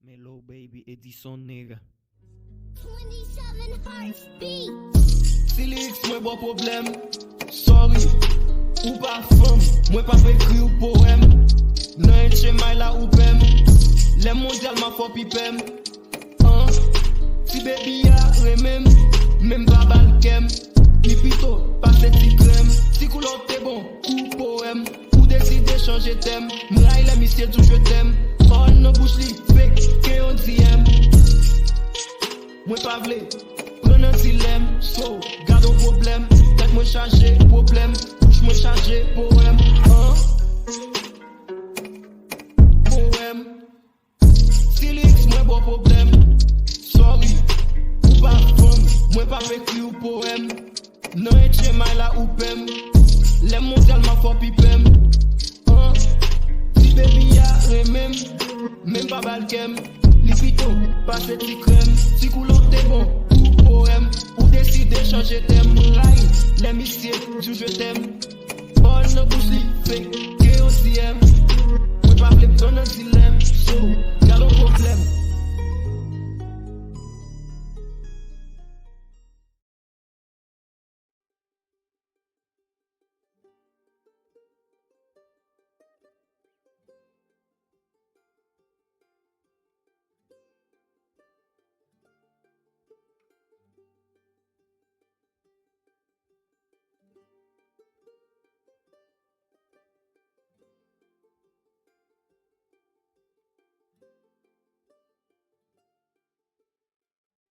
Melobaby Edison nigga. 27 heartbeat. Si Liriks moi bon problème, sorry, ou pas femme, moi pas écrit ou poème, non un chemin là ou pem, les mondial m'a faut pipem, si baby a même pas balkem, ni plutôt pas cette crème, si couleur t'es bon, ou poème, ou décider changer thème, m'raille la missiel tout je t'aime, oh non bouche li, fake, que on t'aime, moi pas vle. Prends un dilemme, so, garde un problème, tête moi chargé, problème, bouche moi chargé, poème, poème. Si Liriks moi bon problème, sorry, ou pas femme, moi pas écrit ou poème, non un chemin là ou pem, les mondial m'a faut pipem, si baby a même pas balkem, lipito, pas cette crème, si couleur t'es bon, poème, ou décider changer thème, raille, les missiles, je t'aime, oh non bouche li, fait, que on s'y aime.